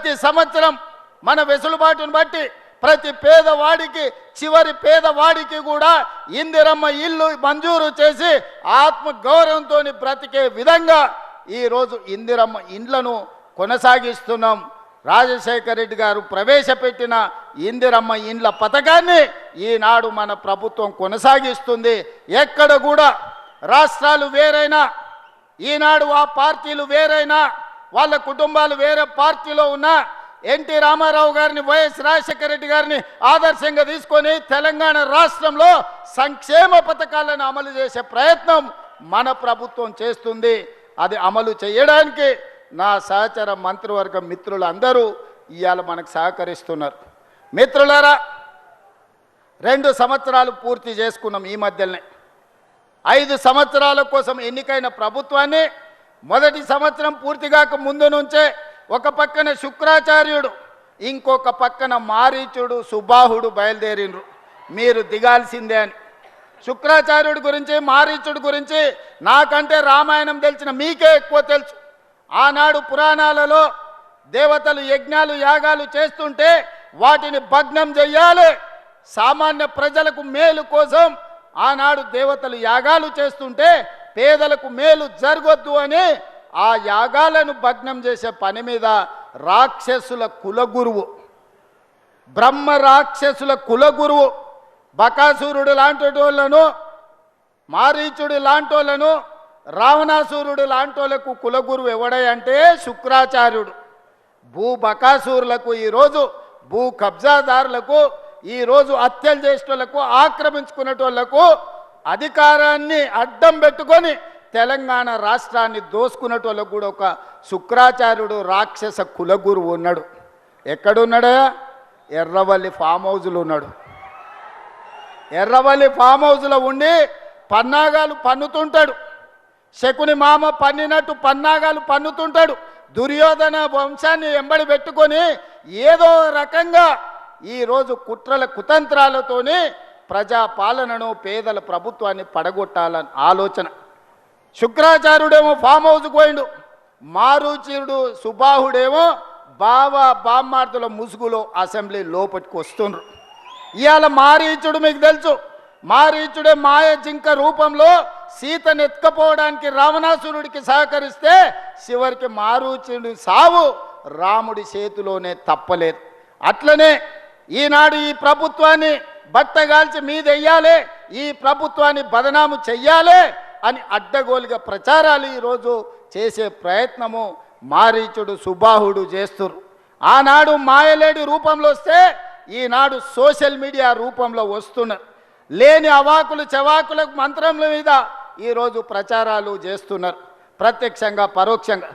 ప్రతి సంవత్సరం మన వెసులుబాటును బట్టి ప్రతి పేదవాడికి చివరి పేదవాడికి కూడా ఇందిరమ్మ ఇల్లు మంజూరు చేసి ఆత్మ గౌరవంతో బ్రతికే విధంగా ఈరోజు ఇందిరమ్మ ఇండ్లను కొనసాగిస్తున్నాం. రాజశేఖర రెడ్డి గారు ప్రవేశపెట్టిన ఇందిరమ్మ ఇండ్ల పథకాన్ని ఈనాడు మన ప్రభుత్వం కొనసాగిస్తుంది. ఎక్కడ కూడా రాష్ట్రాలు వేరైనా, ఈనాడు ఆ పార్టీలు వేరైనా, వాళ్ళ కుటుంబాలు వేరే పార్టీలో ఉన్నా ఎన్టీ రామారావు గారిని, వైఎస్ రాజశేఖర రెడ్డి గారిని ఆదర్శంగా తీసుకొని తెలంగాణ రాష్ట్రంలో సంక్షేమ పథకాలను అమలు చేసే ప్రయత్నం మన ప్రభుత్వం చేస్తుంది. అది అమలు చేయడానికి నా సహచర మంత్రివర్గ మిత్రులందరూ ఇవాళ మనకు సహకరిస్తున్నారు. మిత్రులారా, 2 సంవత్సరాలు పూర్తి చేసుకున్నాం. ఈ మధ్యలోనే 5 సంవత్సరాల కోసం ఎన్నికైన ప్రభుత్వాన్ని మొదటి సంవత్సరం పూర్తిగాక ముందు నుంచే ఒక పక్కన శుక్రాచార్యుడు, ఇంకొక పక్కన మారీచుడు, సుబాహుడు బయలుదేరినరు మీరు దిగాల్సిందే అని. శుక్రాచార్యుడి గురించి, మారీచుడి గురించి నాకంటే రామాయణం తెలిసిన మీకే ఎక్కువ తెలుసు. ఆనాడు పురాణాలలో దేవతలు యజ్ఞాలు యాగాలు చేస్తుంటే వాటిని భగ్నం చెయ్యాలి, సామాన్య ప్రజలకు మేలు కోసం ఆనాడు దేవతలు యాగాలు చేస్తుంటే పేదలకు మేలు జరగొద్దు అని ఆ యాగాలను భగ్నం చేసే పని మీద రాక్షసుల కులగురువు, బ్రహ్మ రాక్షసుల కులగురువు బకాసురుడు లాంటి వాళ్ళను, మారీచుడు లాంటి వాళ్ళను, రావణాసురుడు లాంటి వాళ్ళకు కులగురువు ఎవడంటే శుక్రాచార్యుడు. భూ బకాసురులకు, ఈరోజు భూ కబ్జాదారులకు, ఈరోజు హత్యలు చేసేటోళ్లకు, ఆక్రమించుకునేటోళ్లకు అధికారాన్ని అడ్డం పెట్టుకొని తెలంగాణ రాష్ట్రాన్ని దోసుకునేటోళ్ళకు కూడా ఒక శుక్రాచార్యుడు రాక్షస కులగురువు ఉన్నాడు. ఎక్కడున్నాడా? ఎర్రవల్లి ఫామ్ హౌజ్లో ఉన్నాడు. ఎర్రవల్లి ఫామ్ హౌజ్లో ఉండి పన్నాగాలు పన్నుతుంటాడు. శకుని మామ పన్నినట్టు పన్నాగాలు పన్నుతుంటాడు. దుర్యోధన వంశాన్ని ఎంబడి పెట్టుకొని ఏదో రకంగా ఈరోజు కుట్రల కుతంత్రాలతోని ప్రజాపాలనను, పేదల ప్రభుత్వాన్ని పడగొట్టాలని ఆలోచన. శుక్రాచార్యుడేమో ఫామ్ హౌస్కి పోయిండు, మారుచీరుడు సుబాహుడేమో బామ్మార్దుల ముసుగులో అసెంబ్లీ లోపలికి వస్తుండ్రు. ఇవాళ మారీచుడు మీకు తెలుసు, మారీచుడే మాయ జింక రూపంలో సీతను ఎత్తుకపోవడానికి రావణాసురుడికి సహకరిస్తే చివరికి మారీచుడి సావు రాముడి చేతిలోనే తప్పలేదు. అట్లనే ఈనాడు ఈ ప్రభుత్వాన్ని బట్టగాల్చి మీదెయ్యాలి, ఈ ప్రభుత్వాన్ని బదనాము చెయ్యాలి అని అడ్డగోలుగా ప్రచారాలు ఈరోజు చేసే ప్రయత్నము మారీచుడు సుబాహుడు చేస్తున్నారు. ఆనాడు మాయలేడి రూపంలో వస్తే ఈనాడు సోషల్ మీడియా రూపంలో వస్తున్నారు. లేని అవాకులు చవాకులకు మంత్రముల మీద ఈరోజు ప్రచారాలు చేస్తున్నారు, ప్రత్యక్షంగా పరోక్షంగా.